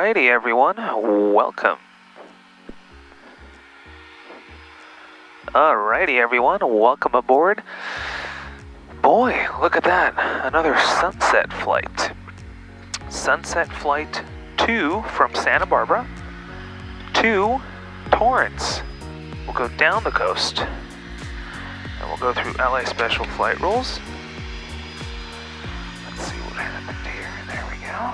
Alrighty everyone, welcome. Alrighty everyone, welcome aboard. Boy, look at that, another sunset flight. Sunset flight 2 from Santa Barbara to Torrance. We'll go down the coast and we'll go through LA special flight rules. Let's see what happened here, there we go.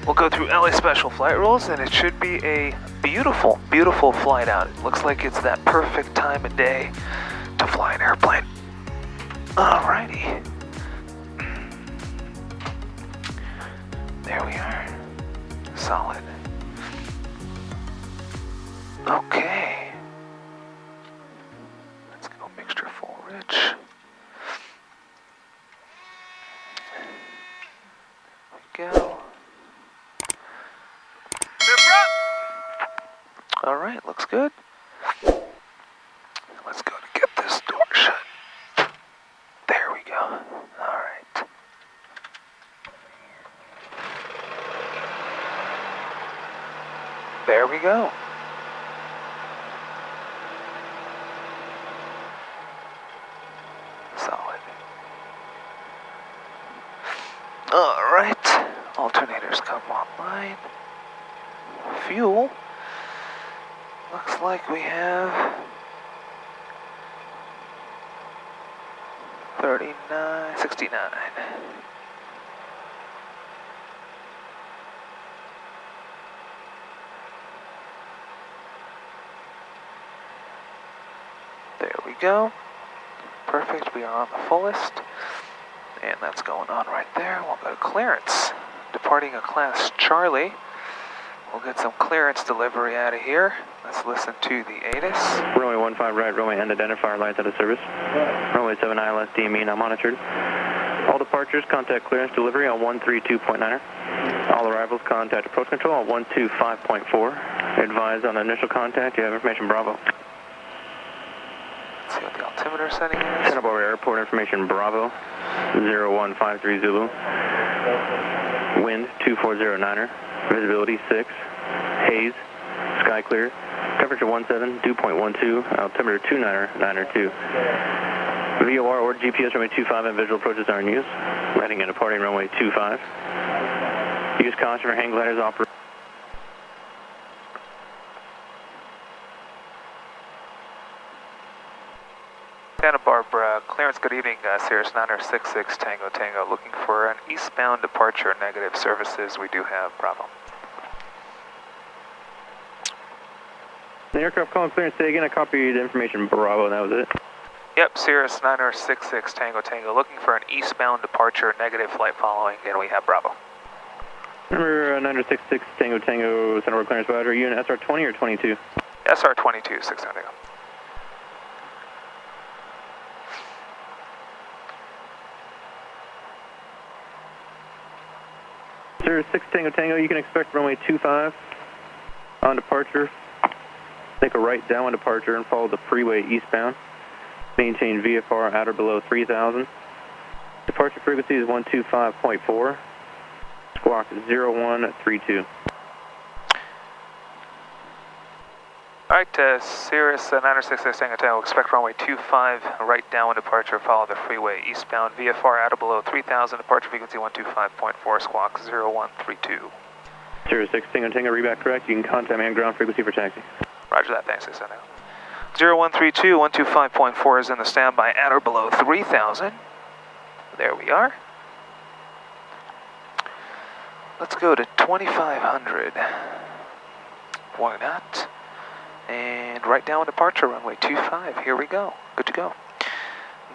We'll go through LA special flight rules and it should be a beautiful, beautiful flight out. It looks like it's that perfect time of day to fly an airplane. Alrighty. There we are. Solid. Okay. Let's go mixture full rich. There we go. Alright, looks good. Let's go to get this door shut. There we go. Alright. There we go. Solid. Alright. Alternators come online. Fuel. Looks like we have 69. There we go. Perfect, we are on the fullest. And that's going on right there. We'll go to clearance. Departing a class Charlie. We'll get some clearance delivery out of here. Let's listen to the ATIS. Runway 15 right, runway end identifier lights out of service. Runway 7 ILS DME not monitored. All departures contact clearance delivery on 132.9er. All arrivals contact approach control on 125.4. Advise on initial contact, you have information Bravo. Let's see what the altimeter setting is. Santa Barbara Airport information Bravo 0153 Zulu. Wind 2409er. Visibility 6, haze, sky clear, temperature 17, dew point 12, altimeter 29er 2. VOR or GPS runway 25 and visual approaches are in use. Landing and departing runway 25. Use caution for hang gliders operate. Santa Barbara, clearance, good evening, Sirius 966 Tango Tango, looking for an eastbound departure, negative services, we do have Bravo. The aircraft calling clearance, say again, I copied information Bravo, and that was it. Yep, Sirius 966 Tango Tango, looking for an eastbound departure, negative flight following, and we have Bravo. Number 966 Tango Tango, Santa Barbara clearance Roger, you in SR20 or 22? SR22, 6 Tango Tango. Sir, 6 Tango Tango, you can expect runway 25 on departure. Take a right downwind departure and follow the freeway eastbound. Maintain VFR at or below 3,000. Departure frequency is 125.4. Squawk 0132. Alright, Sirius 966 Tango Tango, expect runway 25, right downwind departure, follow the freeway eastbound, VFR at or below 3,000, departure frequency 125.4, squawk 0132. Sirius 6 Tango Tango, read correct, you can contact me on ground frequency for taxi. Roger that, thanks, 6 Tango. 0132, 125.4 is in the standby at or below 3,000. There we are. Let's go to 2,500. Why not? And right down departure, runway 25. Here we go. Good to go.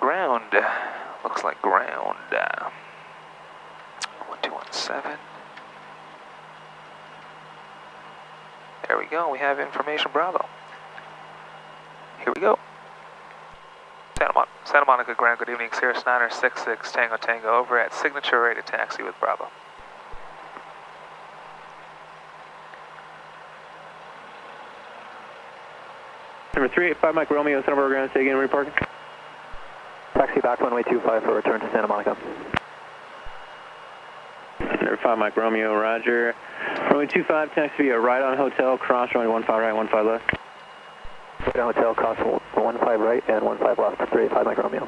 Ground. Looks like ground. 1217. There we go. We have information Bravo. Here we go. Santa Monica ground. Good evening. Sirius 966 Tango Tango over at signature rated taxi with Bravo. Number 385 Mike Romeo, Santa Barbara ground, say again, reparking. Taxi back runway 25 for return to Santa Monica. Number 5 Mike Romeo, roger. Runway 25, taxi via right on hotel, cross runway 15 right, 15 left. Right on hotel, cross 15 right and 15 left, 385 Mike Romeo.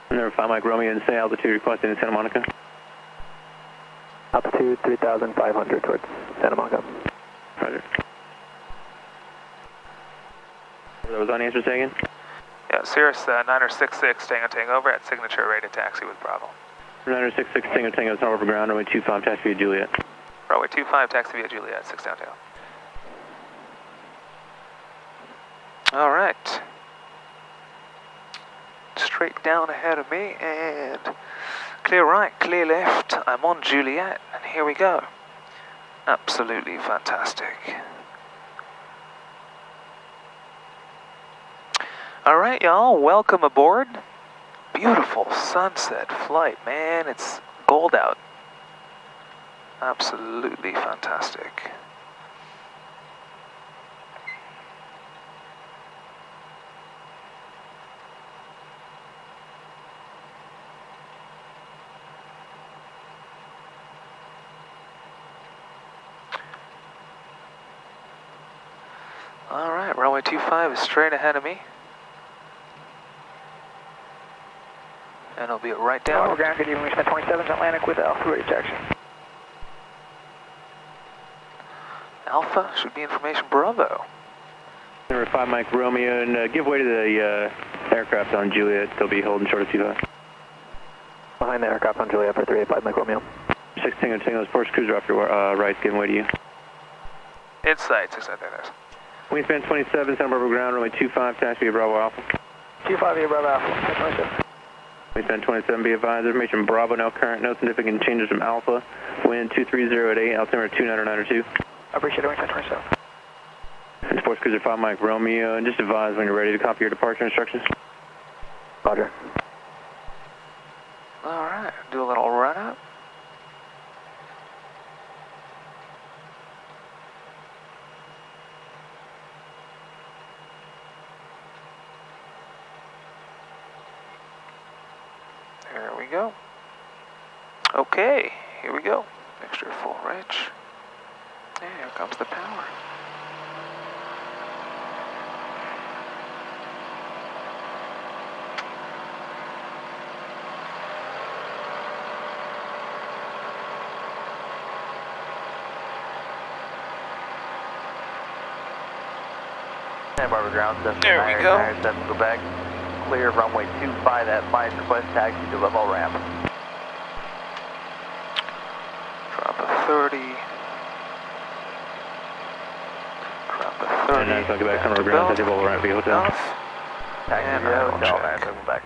Number 5 Mike Romeo, and say altitude requested in Santa Monica. Altitude 3,500 towards Santa Monica. Roger. That was unanswered, say again? Yeah, Cirrus 966 Tango over at signature rated taxi with Bravo. 966 Tango Tango, it's over ground, runway 25, taxi via Juliet. Runway 25, taxi via Juliet, 6 down tail. All right. Straight down ahead of me and clear right, clear left. I'm on Juliet and here we go. Absolutely fantastic. All right, y'all, welcome aboard. Beautiful sunset flight, man. It's gold out. Absolutely fantastic. All right, runway 25 is straight ahead of me. And it'll be right down. Ground, good evening, Mission 27 Atlantic with Alpha ready taxi. Alpha should be information Bravo. Number 5 Mike Romeo, and give way to the aircraft on Juliet. They'll be holding short of 25. Behind the aircraft on Juliet for 385 Mike Romeo. 6 Tango Tango, Force Cruiser off your right, giving way to you. Inside, 6 out there. Wingspan 27, Santa Barbara ground, runway 25, taxi via Bravo Alpha. 25 via Bravo Alpha, 27. Wingspan 27, be advised, information Bravo now current, no significant changes from Alpha. Wind 230 at 8, altimeter 2992. I appreciate it, Wingspan 27. And Sports Cruiser 5 Mike Romeo, and just advise when you're ready to copy your departure instructions. Roger. All right, do a little run up. There we go. Okay, here we go. Mixture full rich. And here comes the power. Santa Barbara ground, There we go. 7 go back. Clear runway 25 at 5, request taxi to level ramp. Drop a 30. Drop a 30. And that's not go back, Santa Barbara ground, taxi level ramp via hotel. Taxi And to I will hotel, check. man, back.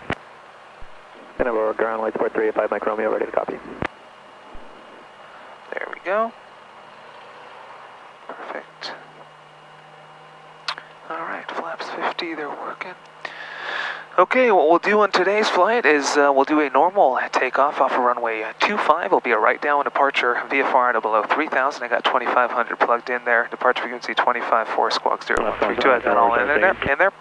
Santa Barbara ground, light support 385 Mike Romeo, ready to copy. There we go. Perfect. Alright, flaps 50, they're working. Okay, what we'll do on today's flight is we'll do a normal takeoff off of runway 25. It'll be a right down departure VFR to below 3,000. I got 2,500 plugged in there. Departure frequency 25.4 squawk 0132. I've got all in there.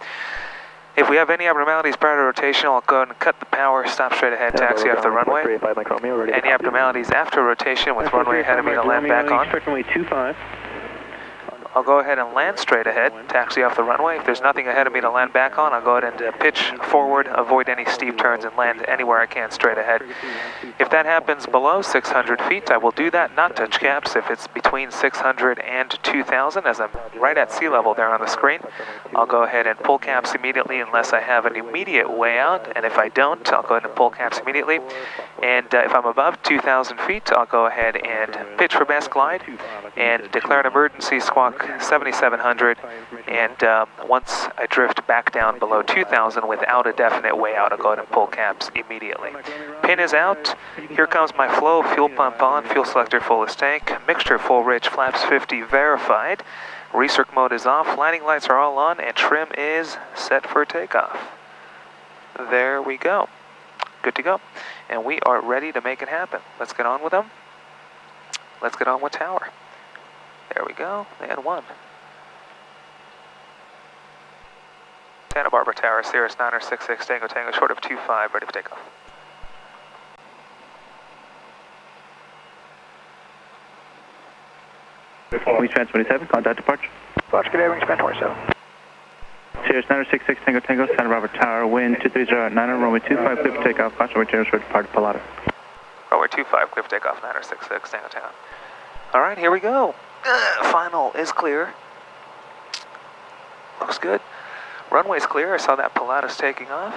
If we have any abnormalities prior to rotation, I'll go ahead and cut the power, stop straight ahead, taxi off the runway. Any abnormalities after rotation with runway ahead of me to land back on, Runway 25. I'll go ahead and land straight ahead, taxi off the runway. If there's nothing ahead of me to land back on, I'll go ahead and pitch forward, avoid any steep turns, and land anywhere I can straight ahead. If that happens below 600 feet, I will do that, not touch caps. If it's between 600 and 2,000, as I'm right at sea level there on the screen, I'll go ahead and pull caps immediately unless I have an immediate way out, and if I don't, I'll go ahead and pull caps immediately. And if I'm above 2,000 feet, I'll go ahead and pitch for best glide and declare an emergency squawk 7,700, and once I drift back down below 2,000 without a definite way out, I'll go ahead and pull caps immediately. Pin is out, here comes my flow, fuel pump on, fuel selector fullest tank, mixture full rich, flaps 50 verified, recirc mode is off, landing lights are all on, and trim is set for takeoff. There we go. Good to go. And we are ready to make it happen. Let's get on with them. Let's get on with tower. There we go, and 1. Santa Barbara Tower, Cirrus 966 Tango Tango, short of 25, ready for takeoff. Wingspan 27, contact departure. Roger, good day, wingspan 27. Sirius 966 Tango Tango, Santa Barbara Tower, wind 230 at 90, runway 25, clear for takeoff, caution returns for depart Pilota. Runway 25, clear for takeoff, 966, Tango Tango. Alright, here we go. Final is clear. Looks good. Runway's clear, I saw that Pilatus taking off.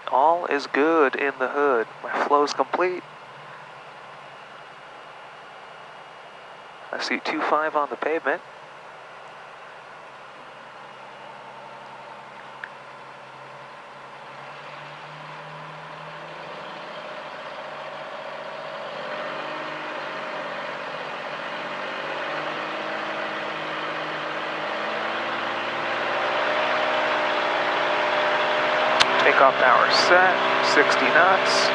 All is good in the hood. My flow's complete. I see 25 on the pavement. Takeoff power set, 60 knots.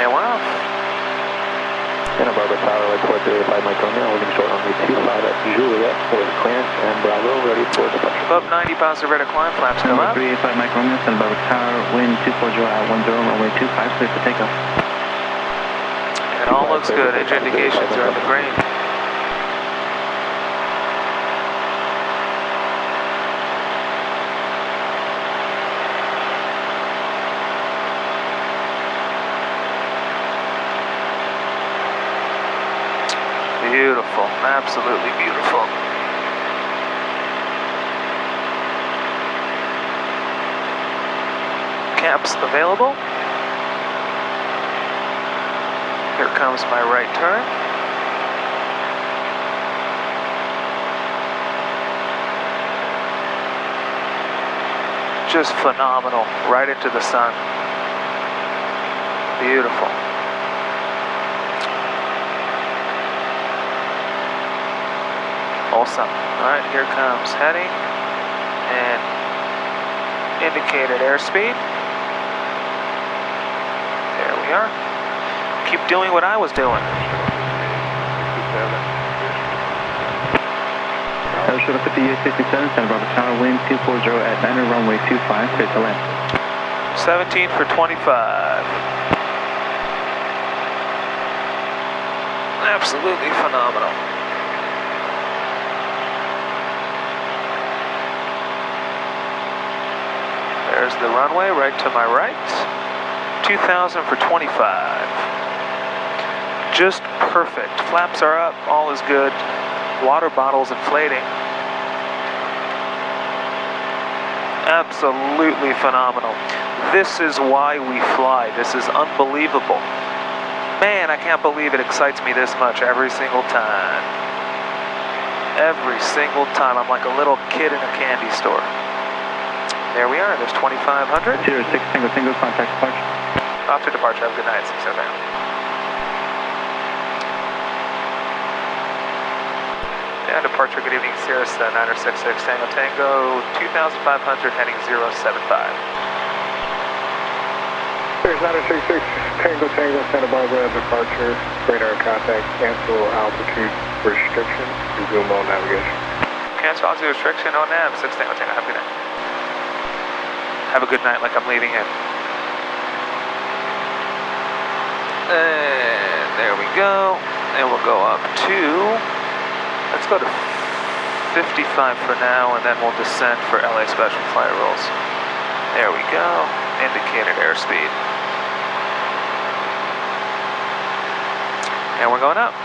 And we're off. Santa Barbara Tower, like 435 Mike Romeo, holding short on the 25 at Juliet for clearance, and Bravo, ready for departure. Above 90 pounds of rate of climb, flaps come up. 385 Mike Romeo, Santa Barbara Tower, wind 240 at 10, runway 25, clear for takeoff. And all looks good, engine indications are in the green. Beautiful, absolutely beautiful. Caps available. Here comes my right turn. Just phenomenal, right into the sun. Beautiful. Awesome. Alright, here comes heading and indicated airspeed. There we are. Keep doing what I was doing. Short of 5867, Santa Barbara Tower, wind 240 at 90, runway 25, clear to land. 17 for 25. Absolutely phenomenal. There's the runway right to my right. 2,000 for 25. Just perfect. Flaps are up, all is good. Water bottles inflating. Absolutely phenomenal. This is why we fly. This is unbelievable. Man, I can't believe it excites me this much every single time. Every single time. I'm like a little kid in a candy store. There we are, there's 2,500. 06 Tango Tango, contact departure. Off to departure, have a good night, 607. Yeah, departure, good evening, Cirrus 966 Tango Tango, 2,500 heading 075. Cirrus 966 Tango Tango, Santa Barbara, departure, radar contact, cancel altitude restriction, resume all navigation. Cancel altitude restriction on nav, 6 Tango Tango, have a good night. Have a good night like I'm leaving it. And there we go. And we'll go up to, let's go to 55 for now, and then we'll descend for LA Special Flight Rules. There we go. Indicated airspeed. And we're going up.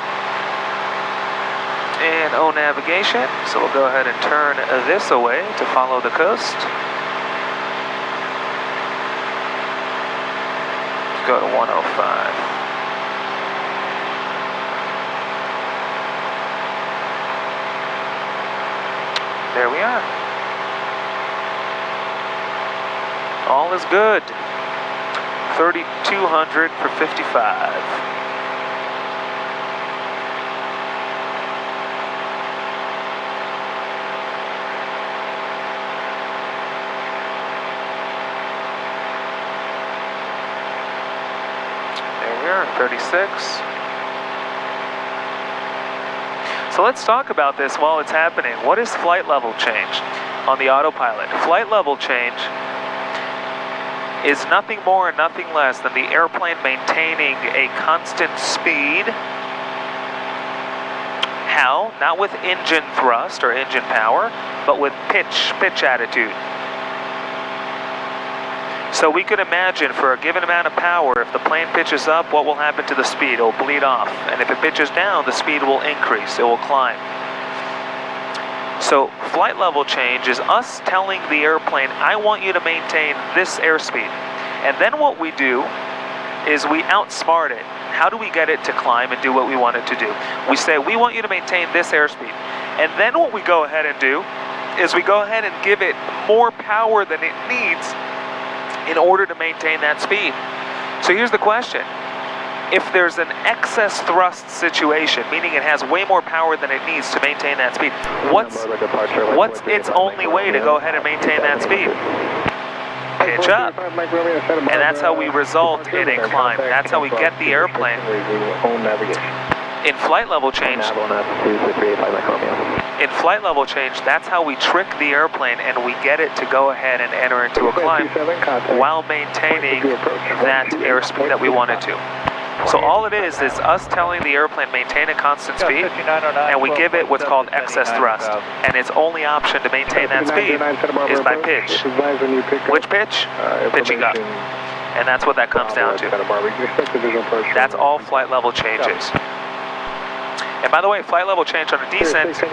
And O navigation. So we'll go ahead and turn this away to follow the coast. Go to 105. There we are. All is good. 3,200 for 55. There we are, 36. So let's talk about this while it's happening. What is flight level change on the autopilot? Flight level change is nothing more and nothing less than the airplane maintaining a constant speed. How? Not with engine thrust or engine power, but with pitch attitude. So we could imagine for a given amount of power, if the plane pitches up, what will happen to the speed? It will bleed off. And if it pitches down, the speed will increase. It will climb. So flight level change is us telling the airplane, I want you to maintain this airspeed. And then what we do is we outsmart it. How do we get it to climb and do what we want it to do? We say, we want you to maintain this airspeed. And then what we go ahead and do is we go ahead and give it more power than it needs in order to maintain that speed. So here's the question. If there's an excess thrust situation, meaning it has way more power than it needs to maintain that speed, what's its only way to go ahead and maintain that speed? Pitch up. And that's how we result in a climb. That's how we get the airplane in flight level change. In flight level change, that's how we trick the airplane and we get it to go ahead and enter into a climb while maintaining that airspeed that we want it to. So all it is us telling the airplane maintain a constant speed, and we give it what's called excess thrust. And its only option to maintain that speed is by pitch. Which pitch? Pitching up. And that's what that comes down to. That's all flight level changes. And by the way, flight level change on a descent. VFR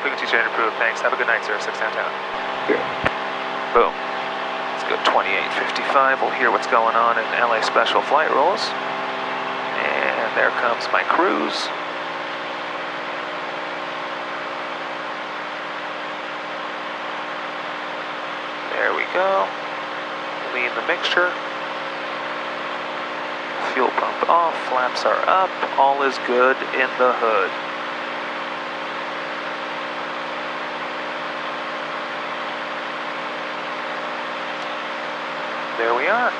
frequency change approved. Thanks. Have a good night, sir. 6 downtown. Yeah. Boom. Let's go 2855. We'll hear what's going on in LA Special Flight Rules. And there comes my cruise. There we go. Lean the mixture. Fuel pump off, flaps are up, all is good in the hood. There we are.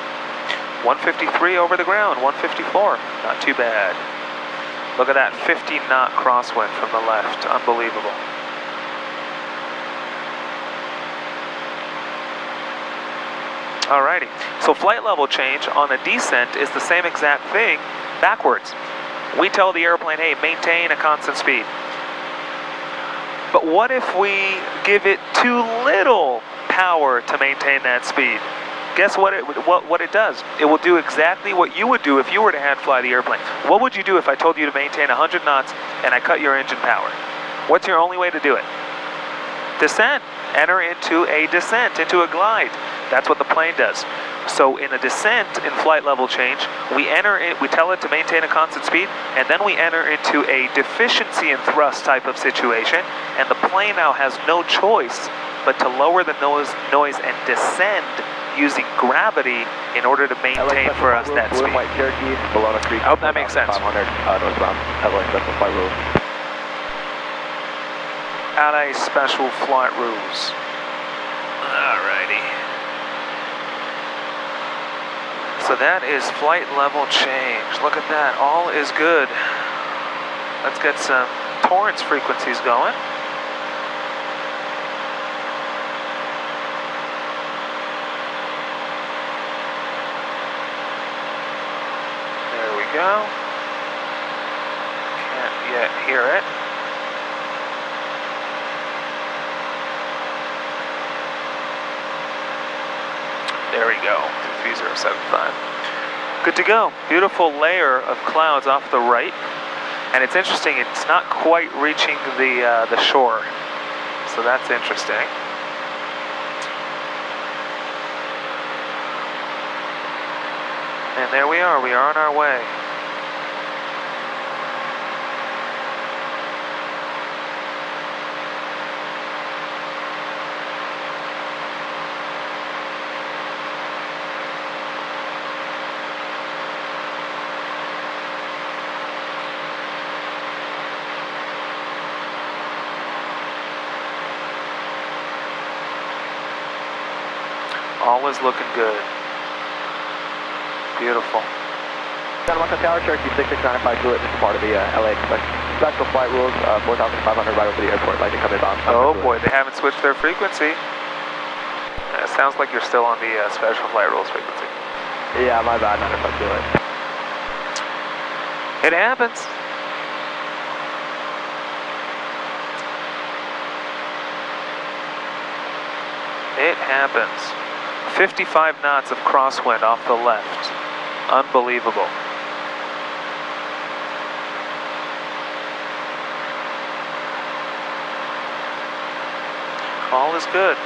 153 over the ground, 154, not too bad. Look at that 50-knot crosswind from the left, unbelievable. Alrighty, so flight level change on a descent is the same exact thing backwards. We tell the airplane, hey, maintain a constant speed. But what if we give it too little power to maintain that speed? Guess what it does? It will do exactly what you would do if you were to hand fly the airplane. What would you do if I told you to maintain 100 knots and I cut your engine power? What's your only way to do it? Descent. Enter into a descent, into a glide. That's what the plane does. So in a descent in flight level change, we tell it to maintain a constant speed, and then we enter into a deficiency in thrust type of situation, and the plane now has no choice but to lower the noise and descend using gravity in order to maintain for us that speed. I hope that makes sense. LA Special Flight Rules. Alrighty. So that is flight level change. Look at that, all is good. Let's get some Torrance frequencies going. There we go. Can't yet hear it. There we go, 3075. Good to go. Beautiful layer of clouds off the right. And it's interesting, it's not quite reaching the shore. So that's interesting. And there we are on our way. All is looking good. Beautiful. Santa Monica Tower, Cherokee 6695 Juliet, this is part of the LA special flight rules, 4,500 right over the airport, like to come inbound. Oh boy, they haven't switched their frequency. It sounds like you're still on the special flight rules frequency. Yeah, my bad, 95 Juliet. It happens. It happens. 55 knots of crosswind off the left. Unbelievable. All is good.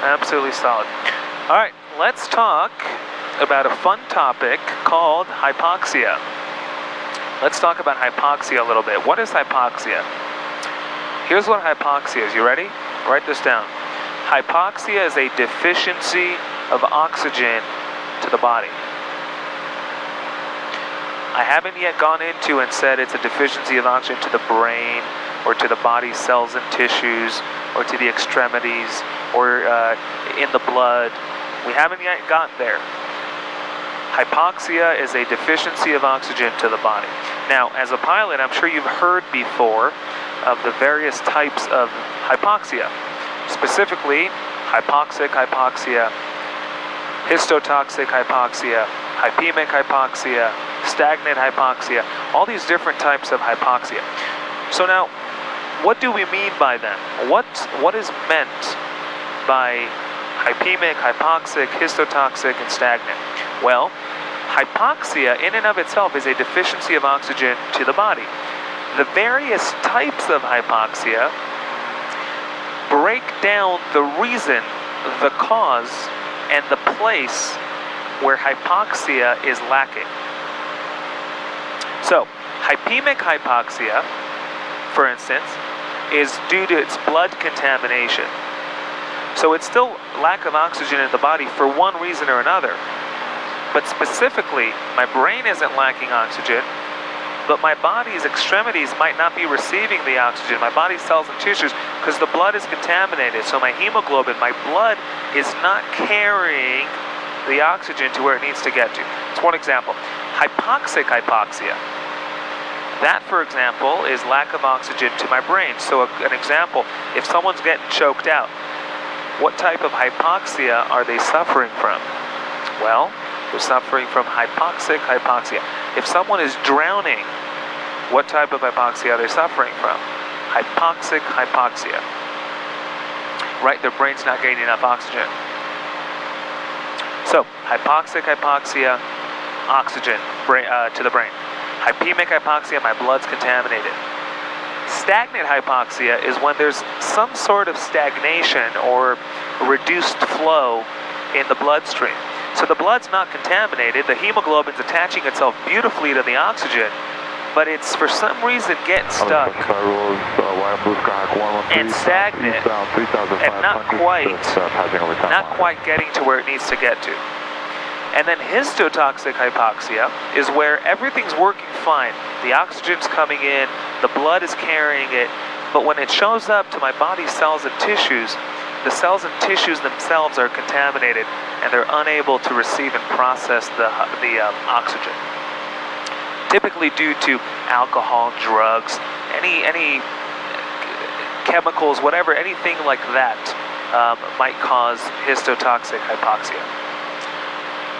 Absolutely solid. All right, let's talk about a fun topic called hypoxia. Let's talk about hypoxia a little bit. What is hypoxia? Here's what hypoxia is. You ready? Write this down. Hypoxia is a deficiency of oxygen to the body. I haven't yet gone into and said it's a deficiency of oxygen to the brain or to the body cells and tissues or to the extremities or in the blood. We haven't yet gotten there. Hypoxia is a deficiency of oxygen to the body. Now, as a pilot, I'm sure you've heard before of the various types of hypoxia. Specifically, hypoxic hypoxia, histotoxic hypoxia, hypemic hypoxia, stagnant hypoxia, all these different types of hypoxia. So now, what do we mean by them? What is meant by hypemic, hypoxic, histotoxic, and stagnant? Well, hypoxia in and of itself is a deficiency of oxygen to the body. The various types of hypoxia break down the reason, the cause, and the place where hypoxia is lacking. So, hypemic hypoxia, for instance, is due to its blood contamination. So it's still lack of oxygen in the body for one reason or another. But specifically, my brain isn't lacking oxygen, but my body's extremities might not be receiving the oxygen, my body's cells and tissues, because the blood is contaminated. So my hemoglobin, my blood, is not carrying the oxygen to where it needs to get to. It's one example. Hypoxic hypoxia. That, for example, is lack of oxygen to my brain. So an example, if someone's getting choked out, what type of hypoxia are they suffering from? Well, they're suffering from hypoxic hypoxia. If someone is drowning, what type of hypoxia are they suffering from? Hypoxic hypoxia. Right, their brain's not getting enough oxygen. So, hypoxic hypoxia, oxygen to the brain. Hypemic hypoxia, my blood's contaminated. Stagnant hypoxia is when there's some sort of stagnation or reduced flow in the bloodstream. So the blood's not contaminated, the hemoglobin's attaching itself beautifully to the oxygen, but it's for some reason getting stuck and stagnant and not quite getting to where it needs to get to. And then histotoxic hypoxia is where everything's working fine. The oxygen's coming in, the blood is carrying it, but when it shows up to my body's cells and tissues, the cells and tissues themselves are contaminated and they're unable to receive and process the oxygen. Typically due to alcohol, drugs, any chemicals, whatever, anything like that might cause histotoxic hypoxia.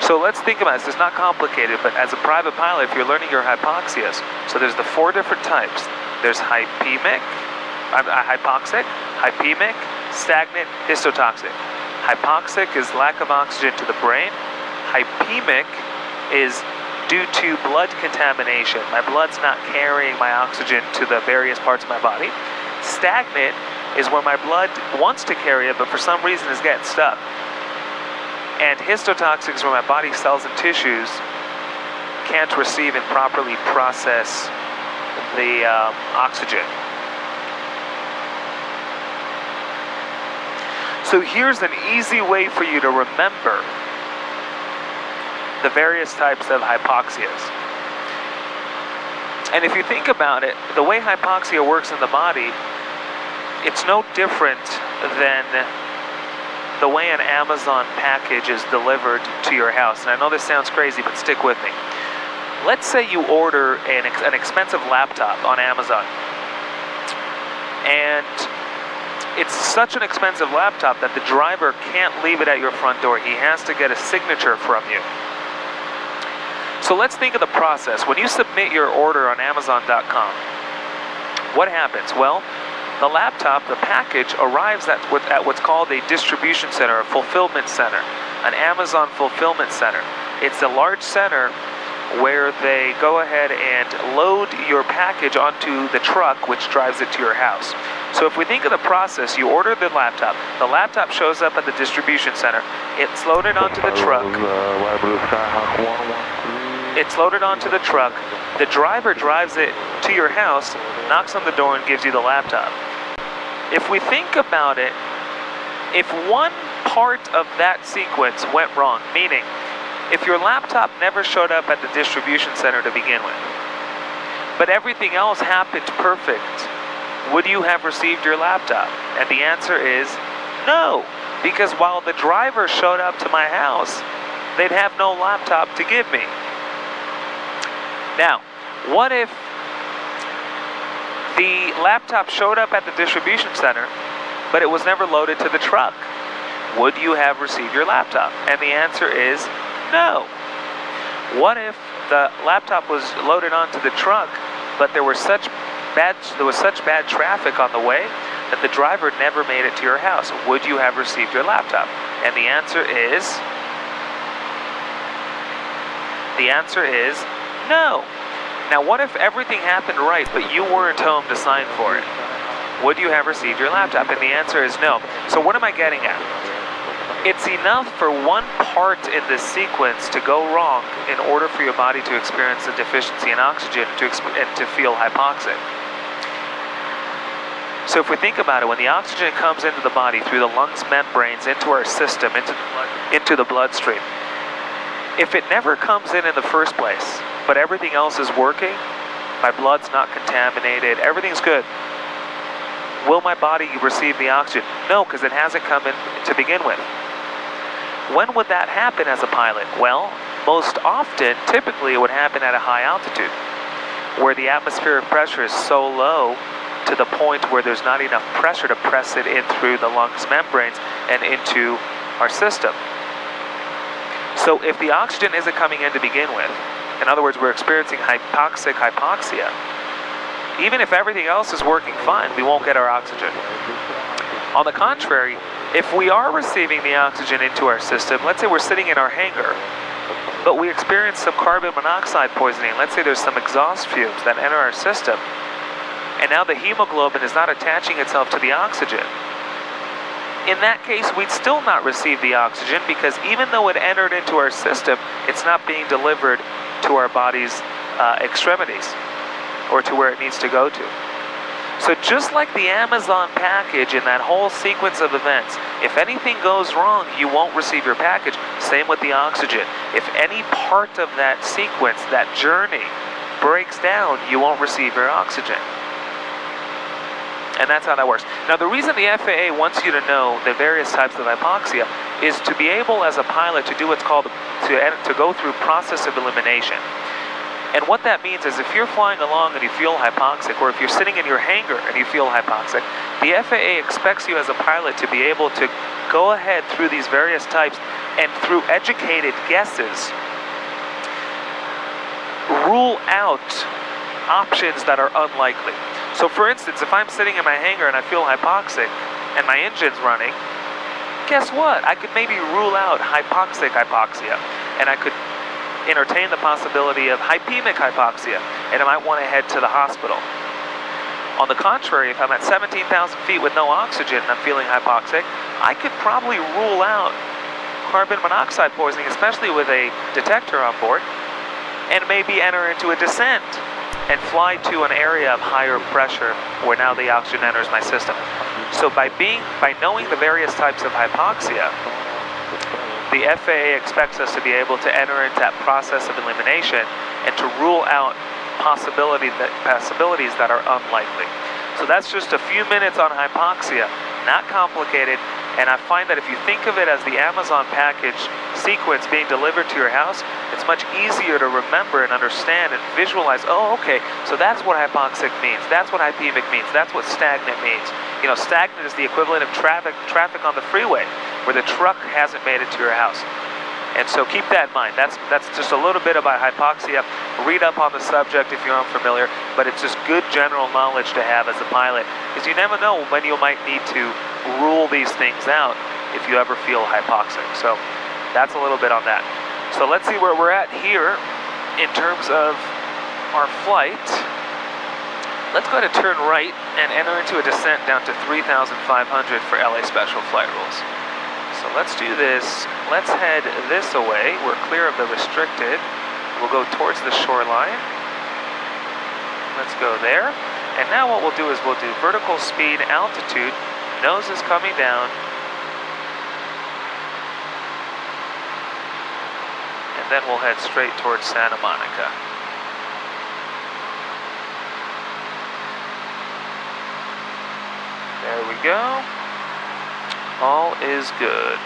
So let's think about this. It's not complicated, but as a private pilot, if you're learning your hypoxias, so there's the 4 different types. There's hypemic, hypoxic, hypemic, stagnant, histotoxic. Hypoxic is lack of oxygen to the brain. Hypemic is due to blood contamination. My blood's not carrying my oxygen to the various parts of my body. Stagnant is where my blood wants to carry it, but for some reason is getting stuck. And histotoxic is where my body cells and tissues can't receive and properly process the oxygen. So here's an easy way for you to remember the various types of hypoxias. And if you think about it, the way hypoxia works in the body, it's no different than the way an Amazon package is delivered to your house. And I know this sounds crazy, but stick with me. Let's say you order an expensive laptop on Amazon, and it's such an expensive laptop that the driver can't leave it at your front door. He has to get a signature from you. So let's think of the process. When you submit your order on Amazon.com, what happens? Well, the laptop, the package, arrives at what's called a distribution center, a fulfillment center, an Amazon fulfillment center. It's a large center where they go ahead and load your package onto the truck, which drives it to your house. So if we think of the process, you order the laptop shows up at the distribution center, it's loaded onto the truck. It's loaded onto the truck. The driver drives it to your house, knocks on the door, and gives you the laptop. If we think about it, if one part of that sequence went wrong, meaning if your laptop never showed up at the distribution center to begin with, but everything else happened perfect, would you have received your laptop? And the answer is no, because while the driver showed up to my house, they'd have no laptop to give me. Now, what if the laptop showed up at the distribution center, but it was never loaded to the truck? Would you have received your laptop? And the answer is no. What if the laptop was loaded onto the truck, but there was such bad traffic on the way that the driver never made it to your house? Would you have received your laptop? And the answer is no. Now, what if everything happened right, but you weren't home to sign for it? Would you have received your laptop? And the answer is no. So what am I getting at? It's enough for one part in this sequence to go wrong in order for your body to experience a deficiency in oxygen and to feel hypoxic. So if we think about it, when the oxygen comes into the body through the lungs membranes, into our system, into the bloodstream, if it never comes in the first place, but everything else is working, my blood's not contaminated, everything's good, will my body receive the oxygen? No, because it hasn't come in to begin with. When would that happen as a pilot? Well, most often, typically it would happen at a high altitude, where the atmospheric pressure is so low to the point where there's not enough pressure to press it in through the lungs membranes and into our system. So if the oxygen isn't coming in to begin with, in other words, we're experiencing hypoxic hypoxia, even if everything else is working fine, we won't get our oxygen. On the contrary, if we are receiving the oxygen into our system, let's say we're sitting in our hangar, but we experience some carbon monoxide poisoning, let's say there's some exhaust fumes that enter our system, and now the hemoglobin is not attaching itself to the oxygen. In that case, we'd still not receive the oxygen, because even though it entered into our system, it's not being delivered to our body's extremities, or to where it needs to go to. So just like the Amazon package in that whole sequence of events, if anything goes wrong, you won't receive your package. Same with the oxygen. If any part of that sequence, that journey, breaks down, you won't receive your oxygen. And that's how that works. Now, the reason the FAA wants you to know the various types of hypoxia is to be able, as a pilot, to do what's called to go through process of elimination. And what that means is if you're flying along and you feel hypoxic, or if you're sitting in your hangar and you feel hypoxic, the FAA expects you as a pilot to be able to go ahead through these various types and, through educated guesses, rule out options that are unlikely. So for instance, if I'm sitting in my hangar and I feel hypoxic and my engine's running, guess what? I could maybe rule out hypoxic hypoxia, and I could entertain the possibility of hypemic hypoxia, and I might want to head to the hospital. On the contrary, if I'm at 17,000 feet with no oxygen and I'm feeling hypoxic, I could probably rule out carbon monoxide poisoning, especially with a detector on board, and maybe enter into a descent and fly to an area of higher pressure where now the oxygen enters my system. So by knowing the various types of hypoxia, the FAA expects us to be able to enter into that process of elimination and to rule out possibilities that are unlikely. So that's just a few minutes on hypoxia, not complicated, and I find that if you think of it as the Amazon package sequence being delivered to your house, it's much easier to remember and understand and visualize, oh, okay, so that's what hypoxic means, that's what hypemic means, that's what stagnant means. You know, stagnant is the equivalent of traffic on the freeway, where the truck hasn't made it to your house. And so keep that in mind. That's just a little bit about hypoxia. Read up on the subject if you're unfamiliar, but it's just good general knowledge to have as a pilot, because you never know when you might need to rule these things out if you ever feel hypoxic. So that's a little bit on that. So let's see where we're at here in terms of our flight. Let's go ahead and turn right and enter into a descent down to 3,500 for LA special flight rules. So let's do this. Let's head this away. We're clear of the restricted. We'll go towards the shoreline. Let's go there. And now what we'll do is we'll do vertical speed, altitude, nose is coming down. And then we'll head straight towards Santa Monica. There we go. All is good.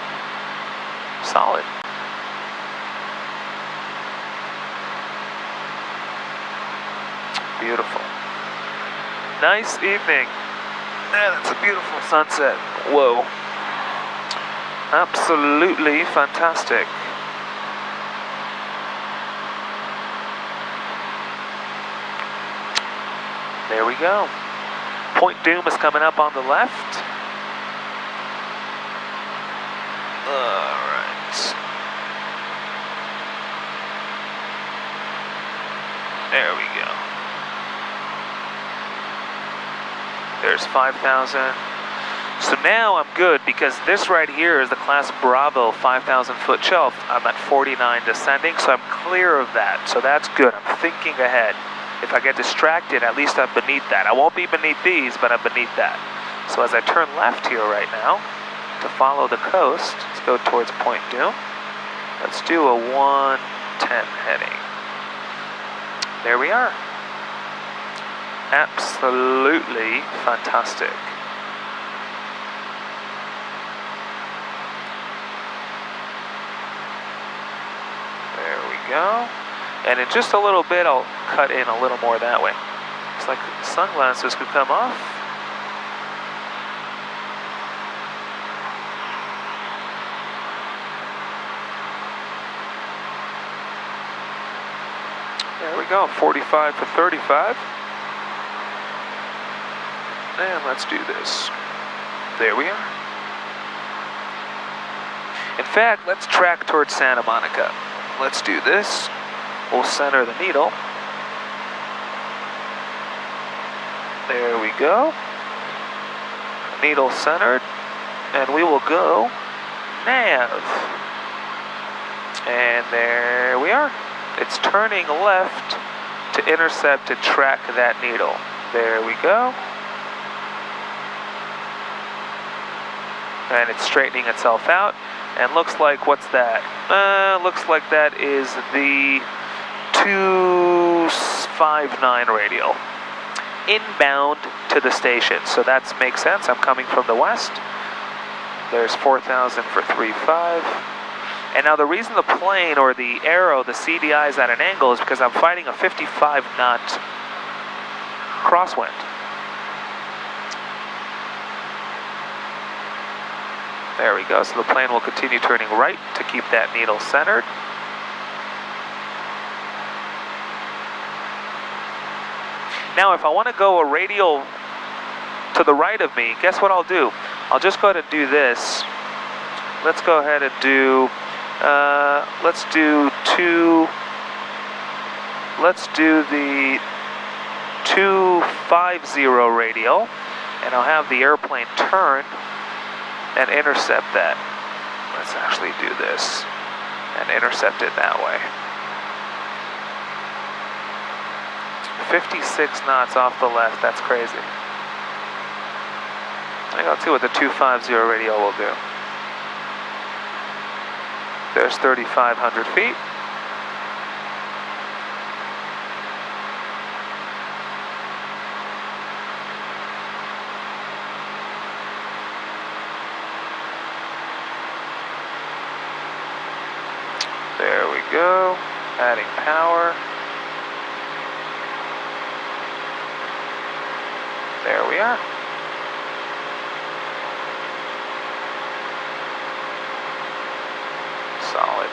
Solid. Beautiful. Nice evening. Yeah, that's a beautiful sunset. Whoa. Absolutely fantastic. There we go. Point Doom is coming up on the left. Alright. There we go. There's 5,000. So now I'm good, because this right here is the class Bravo 5,000 foot shelf. I'm at 49 descending, so I'm clear of that. So that's good. I'm thinking ahead. If I get distracted, at least I'm beneath that. I won't be beneath these, but I'm beneath that. So as I turn left here right now, to follow the coast, let's go towards Point Doom. Let's do a 110 heading. There we are. Absolutely fantastic. There we go. And in just a little bit, I'll cut in a little more that way. Looks like sunglasses could come off. There we go, 45 for 35. And let's do this. There we are. In fact, let's track towards Santa Monica. Let's do this. We'll center the needle. There we go. Needle centered. And we will go nav. And there we are. It's turning left to intercept and track that needle. There we go. And it's straightening itself out. And looks like, what's that? Looks like that is the 259 radial. Inbound to the station. So that makes sense. I'm coming from the west. There's 4,000 for 3.5. And now the reason the plane or the arrow, the CDI, is at an angle is because I'm fighting a 55 knot crosswind. There we go. So the plane will continue turning right to keep that needle centered. Now if I want to go a radial to the right of me, guess what I'll do? I'll just go ahead and do this. Let's go ahead and do, let's do the 250 radial, and I'll have the airplane turn and intercept that. Let's actually do this and intercept it that way. 56 knots off the left, that's crazy. Let's see what the 250 radial will do. There's 3,500 feet. There we go. Adding power. There we are. Solid.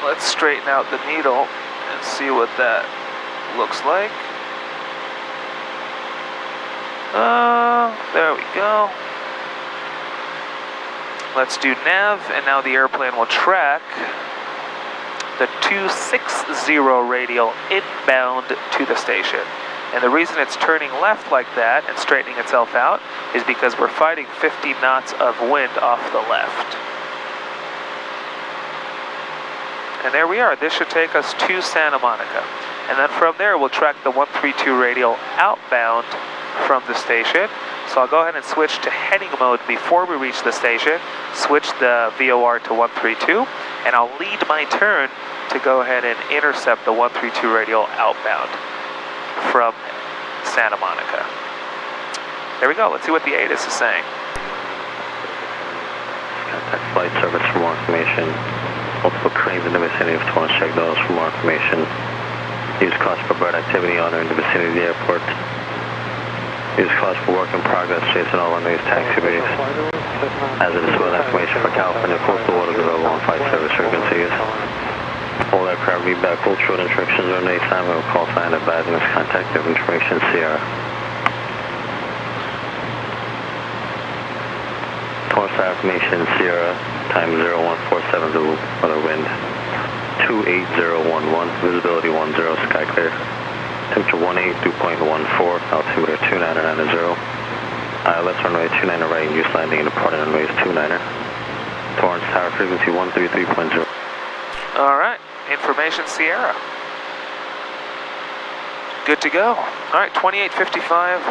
Let's straighten out the needle and see what that looks like. There we go. Let's do nav, and now the airplane will track the 260 radial inbound to the station. And the reason it's turning left like that and straightening itself out is because we're fighting 50 knots of wind off the left. And there we are. This should take us to Santa Monica. And then from there, we'll track the 132 radial outbound from the station. So I'll go ahead and switch to heading mode before we reach the station, switch the VOR to 132, and I'll lead my turn to go ahead and intercept the 132 radial outbound from Santa Monica. There we go. Let's see what the ATIS is saying. Contact flight service for more information. Multiple cranes in the vicinity of Torrance. Check those for more information. Use cost for bird activity on or in the vicinity of the airport. Use cost for work in progress chasing all runways, taxiways. As it is with information for California coastal waters available on flight service frequencies. All aircraft read back full short instructions on any time we will call sign advising us contact of information Sierra. Torrance affirmation Sierra, time 0147 Zulu, weather wind 28011, visibility 10, sky clear. Temperature 18, dew point 14, altimeter 2990. ILS runway 29 right, use landing and departing runways 29er. Torrance tower frequency 133.0. Alright, information Sierra. Good to go. Alright, 2855,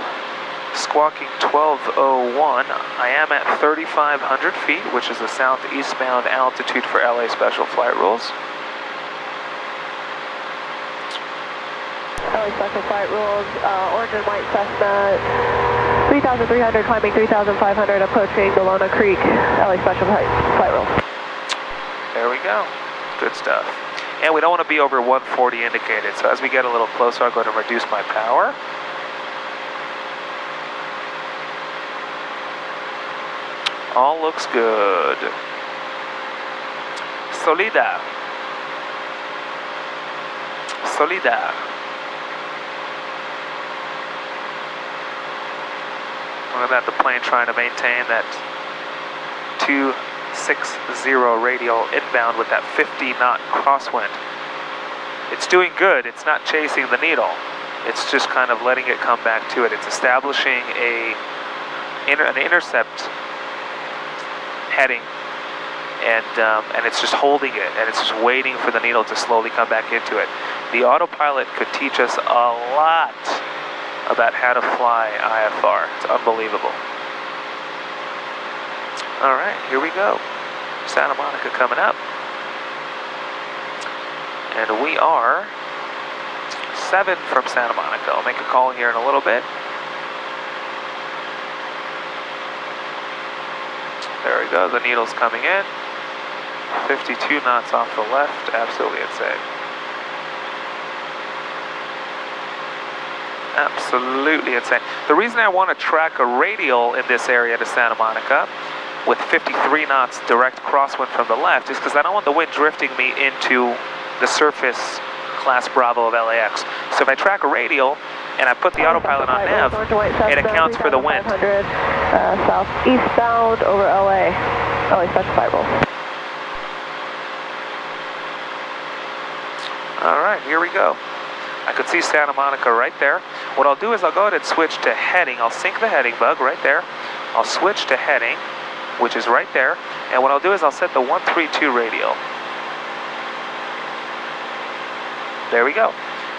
squawking 1201. I am at 3,500 feet, which is the southeastbound altitude for LA Special Flight Rules. LA Special Flight Rules, orange and white Cessna, 3,300, climbing 3,500, approaching Galona Creek, LA Special Flight Rules. There we go. Good stuff. And we don't want to be over 140 indicated, so as we get a little closer, I'll go ahead and reduce my power. All looks good. Solida. Solida. Look at that, the plane trying to maintain that 260 radial inbound with that 50-knot crosswind. It's doing good. It's not chasing the needle. It's just kind of letting it come back to it. It's establishing an intercept heading, and it's just holding it, and it's just waiting for the needle to slowly come back into it. The autopilot could teach us a lot about how to fly IFR. It's unbelievable. All right, here we go. Santa Monica coming up. And we are 7 from Santa Monica. I'll make a call here in a little bit. There we go, the needle's coming in. 52 knots off the left, absolutely insane. Absolutely insane. The reason I want to track a radial in this area to Santa Monica with 53 knots direct crosswind from the left is because I don't want the wind drifting me into the surface class Bravo of LAX. So if I track a radial and I put the autopilot on nav, it accounts for the wind. Southeastbound over LA Special Flight Rules. All right, here we go. I could see Santa Monica right there. What I'll do is I'll go ahead and switch to heading. I'll sync the heading bug right there. I'll switch to heading, which is right there. And what I'll do is I'll set the 132 radial. There we go.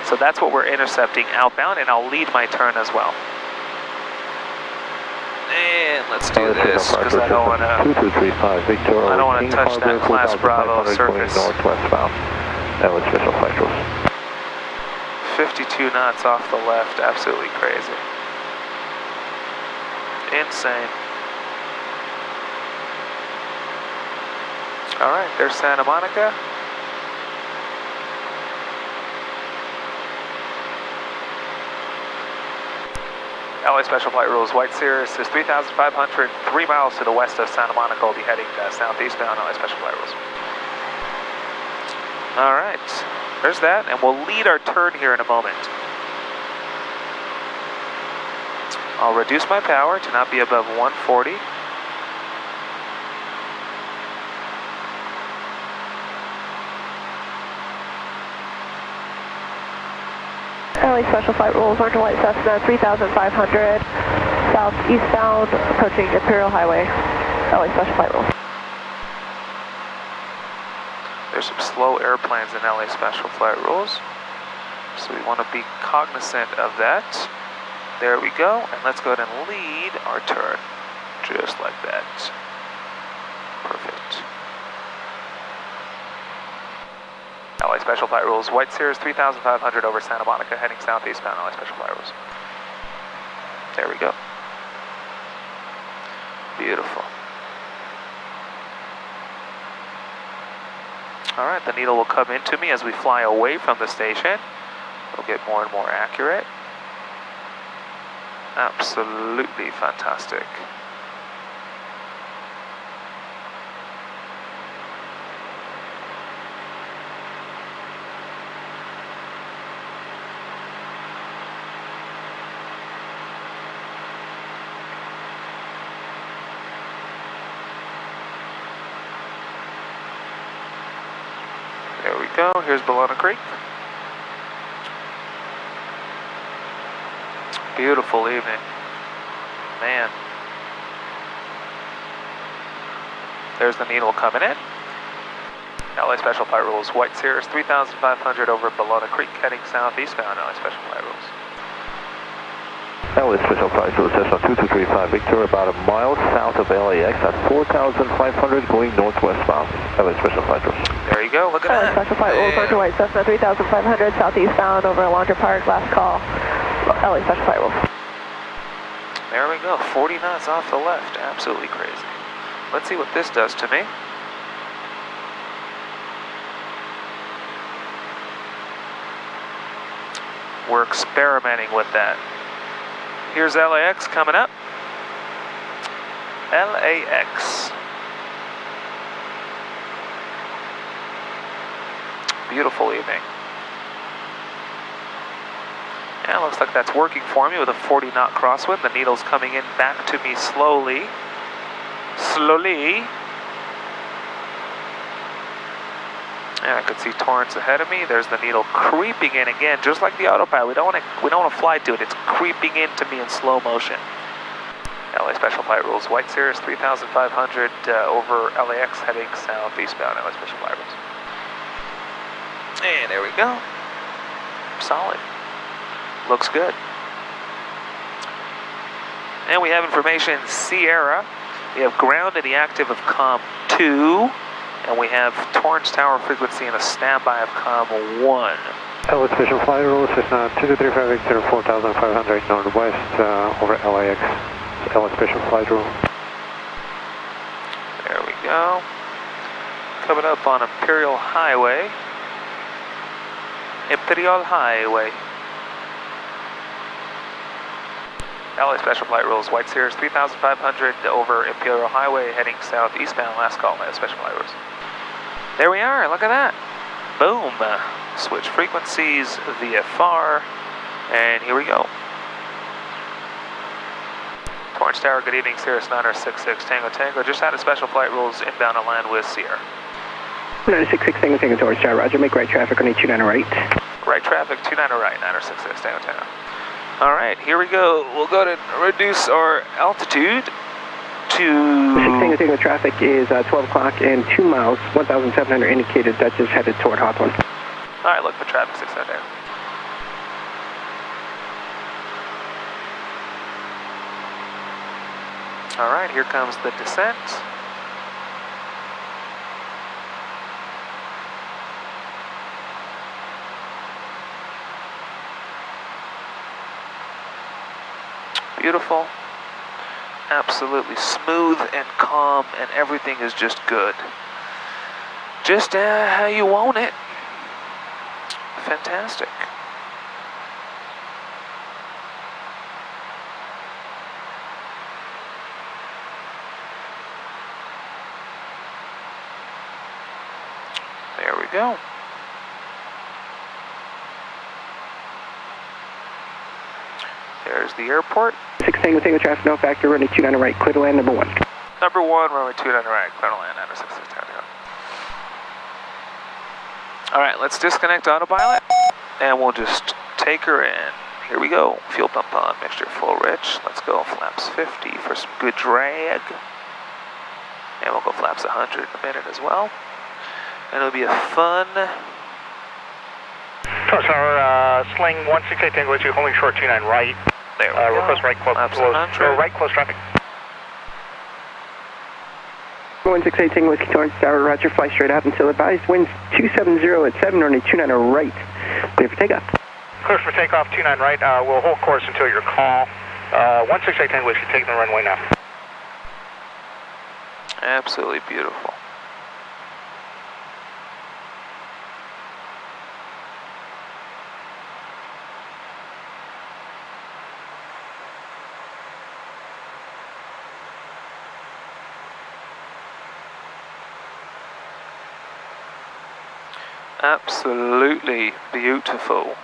So that's what we're intercepting outbound, and I'll lead my turn as well. And let's do this, because I don't want to. 2235 Victor. I don't want to touch that Class Bravo surface. Northwestbound. That was special flight rules. 52 knots off the left, absolutely crazy. Insane. All right, there's Santa Monica. LA Special Flight Rules, White Cirrus is 3,500, 3 miles to the west of Santa Monica. We'll be heading southeastbound, LA Special Flight Rules. All right, there's that, and we'll lead our turn here in a moment. I'll reduce my power to not be above 140. LA Special Flight Rules, Orange and White Cessna, 3,500, southeastbound, approaching Imperial Highway. LA Special Flight Rules. There's some slow airplanes in LA Special Flight Rules, so we want to be cognizant of that. There we go, and let's go ahead and lead our turn, just like that. Perfect. LA Special Flight Rules, White Cirrus 3,500 over Santa Monica, heading southeastbound, LA Special Flight Rules. There we go. Beautiful. All right, the needle will come into me as we fly away from the station. It'll get more and more accurate. Absolutely fantastic. There we go, here's Bologna Creek. Beautiful evening. Man. There's the needle coming in. LA Special Flight Rules, White Cirrus 3,500 over Bologna Creek, heading southeastbound, LA Special Flight Rules. LA Special Flight Rules, Cessna 2235 Victor, about a mile south of LAX at 4,500 going northwestbound. LA Special Flight Rules. There you go, look at that. LA Special Flight Rules, Orange and White Cessna, 3,500, southeastbound over Alondra Park, last call. LA Special Flight Rules. There we go, 40 knots off the left, absolutely crazy. Let's see what this does to me. We're experimenting with that. Here's LAX coming up. LAX. Beautiful evening. Yeah, looks like that's working for me with a 40 knot crosswind. The needle's coming in back to me slowly. Slowly. And I could see Torrance ahead of me. There's the needle creeping in again, just like the autopilot. We don't want to fly to it. It's creeping into me in slow motion. LA Special Flight Rules, White Cirrus 3,500 over LAX heading southeastbound. LA Special Flight Rules. And there we go. Solid. Looks good. And we have information Sierra. We have ground in the active of COM 2. And we have Torrance Tower frequency and a standby of COM 1. LA Special Flight Rules, Cessna 2235 Victor, 4,500 northwest over LAX. LA Special Flight Rule. There we go. Coming up on Imperial Highway. Imperial Highway. LA Special Flight Rules, White Cirrus 3,500 over Imperial Highway heading southeastbound, last call, LA Special Flight Rules. There we are, look at that. Boom. Switch frequencies, VFR, and here we go. Torrance Tower, good evening, Cirrus 9066 Tango Tango. Just had a Special Flight Rules inbound to land with Sierra. 966 Tango Tango Torrance Tower, roger, make right traffic on 29 right. Right traffic, 29 right, 966 Tango Tango. All right, here we go. We'll go to reduce our altitude to... 6 Tango Tango traffic is 12 o'clock and 2 miles, 1,700 indicated. That just headed toward Hawthorne. All right, look for traffic 600. All right, here comes the descent. Beautiful. Absolutely smooth and calm, and everything is just good. Just how you want it. Fantastic. There we go. There's the airport. 6 Tango Tango traffic, no factor, running 29 right, clear to land, number 1. Number 1, runway 29 right, clear to land, 96 Tango. All right, let's disconnect autopilot, and we'll just take her in. Here we go. Fuel pump on, mixture full rich. Let's go flaps 50 for some good drag. And we'll go flaps 100 in a minute as well. And it'll be a fun... Tower Tower, sling 168 Tango with you, holding short 29 right. There we go. Request right close, right close traffic. 168 Tango Whiskey Torrance Tower, roger, fly straight out until advised. Winds 270 at 7, running 29 right. Clear for takeoff. Clear for takeoff, 29 right. We'll hold course until your call. 168 Tango Whiskey, taking the runway now. Absolutely beautiful. Absolutely beautiful.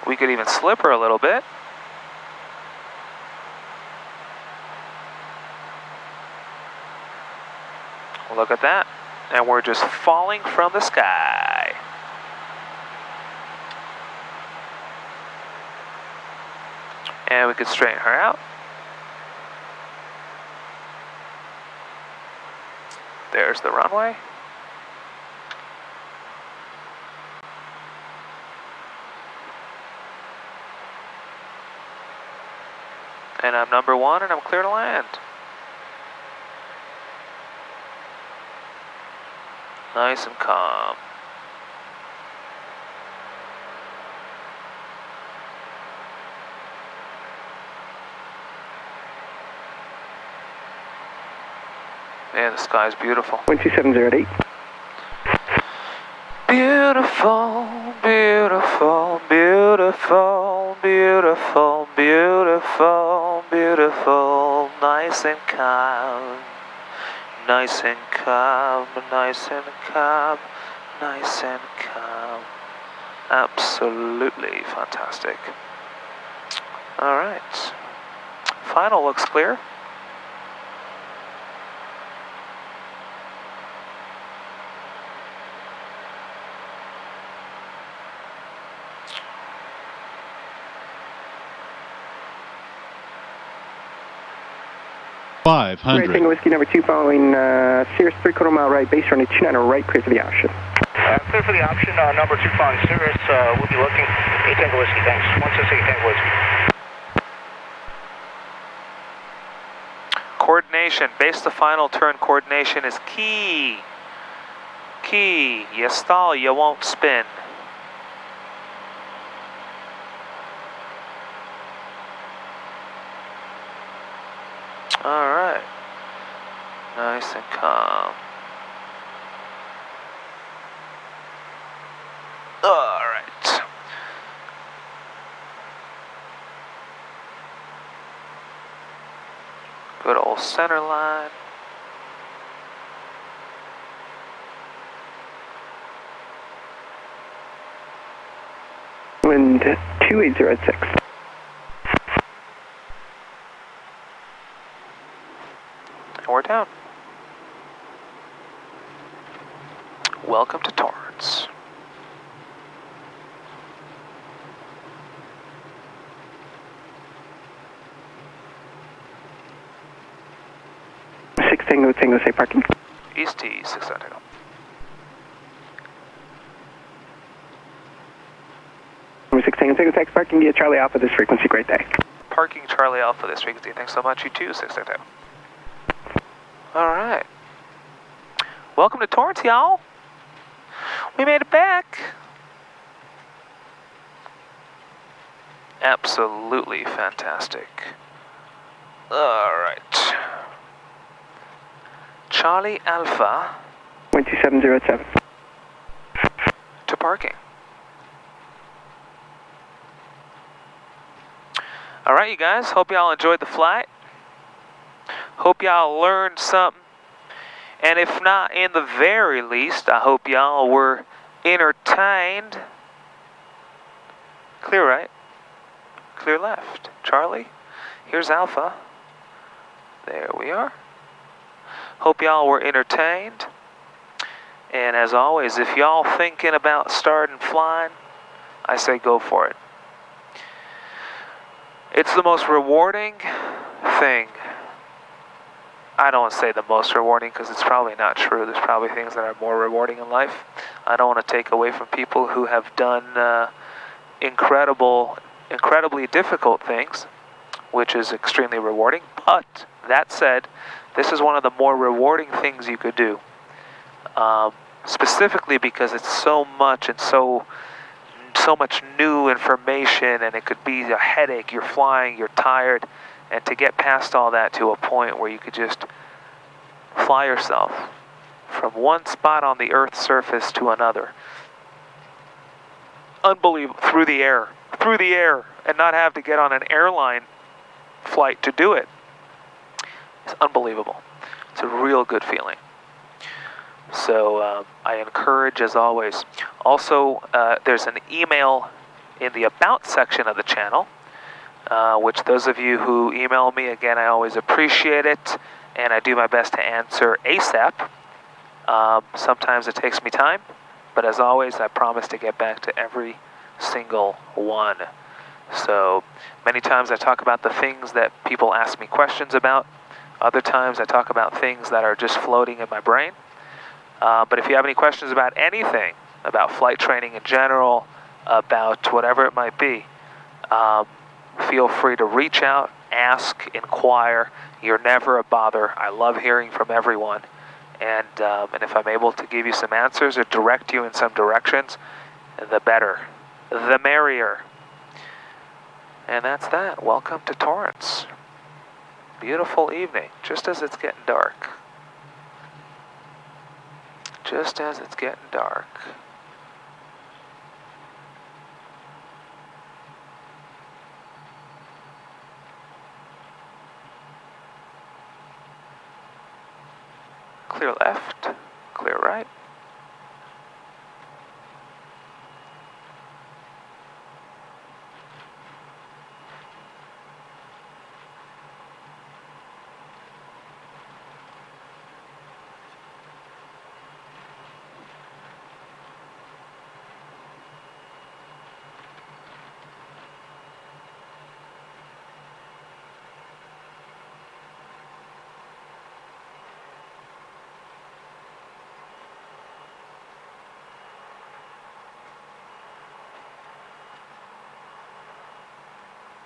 We could even slip her a little bit. Look at that. And we're just falling from the sky. And we could straighten her out. There's the runway. And I'm number 1 and I'm clear to land. Nice and calm. Man, the sky's beautiful. 12708. Beautiful, beautiful, beautiful, beautiful, beautiful, beautiful. Nice and calm. Nice and calm, nice and calm, nice and calm. Absolutely fantastic. All right. Final looks clear. Right, Tango Whiskey number 2 following Cirrus 3/4 mile right, base running 29 right, clear for the option. Clear for the option, number 2 following Cirrus, we'll be looking. 8 Tango Whiskey, thanks. 168 Tango Whiskey. Coordination, base to final turn coordination is key. Key, you stall, you won't spin. All right, nice and calm. All right. Good old center line. Wind 280 at 6. And we're down. Welcome to Torrance. Tango, say parking. East T, 6 Tango. 16 Tango Taxi, parking via Charlie Alpha this frequency. Great day. Parking Charlie Alpha this frequency. Thanks so much. You too, 662. All right. Welcome to Torrance, y'all. We made it back. Absolutely fantastic. All right. Charlie Alpha 12707. to parking. All right, you guys. Hope y'all enjoyed the flight. Hope y'all learned something. And if not, in the very least, I hope y'all were entertained. Clear right. Clear left. Charlie, here's Alpha. There we are. Hope y'all were entertained. And as always, if y'all thinking about starting flying, I say go for it. It's the most rewarding thing. I don't want to say the most rewarding because it's probably not true. There's probably things that are more rewarding in life. I don't want to take away from people who have done incredibly difficult things, which is extremely rewarding. But that said, this is one of the more rewarding things you could do. Specifically because it's so much and so much new information, and it could be a headache. You're flying, you're tired, and to get past all that to a point where you could just fly yourself from one spot on the Earth's surface to another. Unbelievable. Through the air, and not have to get on an airline flight to do it. It's unbelievable. It's a real good feeling. So I encourage, as always. Also, there's an email in the About section of the channel, which those of you who email me, again, I always appreciate it, and I do my best to answer ASAP. Sometimes it takes me time, but as always, I promise to get back to every single one. So many times I talk about the things that people ask me questions about. Other times I talk about things that are just floating in my brain. But if you have any questions about anything, about flight training in general, about whatever it might be, feel free to reach out, ask, inquire. You're never a bother. I love hearing from everyone. And if I'm able to give you some answers or direct you in some directions, the better, the merrier. And that's that. Welcome to Torrance. Beautiful evening, just as it's getting dark. Just as it's getting dark. Clear left, clear right.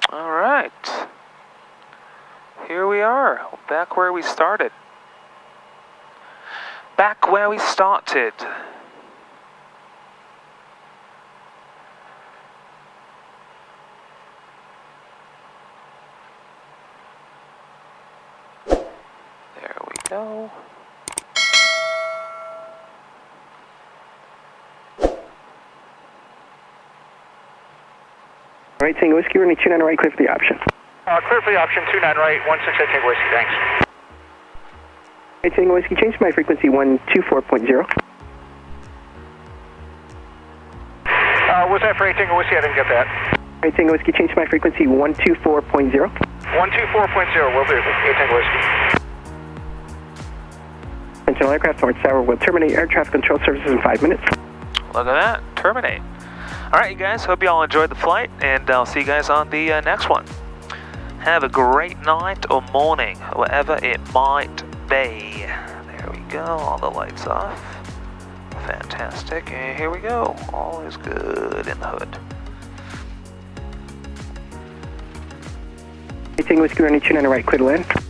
All right, here we are, back where we started. Back where we started. There we go. Right, Tango Whiskey, we're going to 29 right, clear for the option. Clear for the option, 29 right, 168 Tango Whiskey, thanks. Right, Tango Whiskey, change my frequency 124.0. Was that for 8 Tango Whiskey? I didn't get that. Right, Tango Whiskey, change my frequency 124.0. 124.0, will do, 8 Tango Whiskey. Sentinel aircraft towards Tower will terminate air traffic control services in 5 minutes. Look at that, terminate. All right, you guys, hope you all enjoyed the flight, and I'll see you guys on the next one. Have a great night or morning, whatever it might be. There we go, all the lights off. Fantastic, and here we go. All is good in the hood. Tango Whiskey running 29 right, clear to land.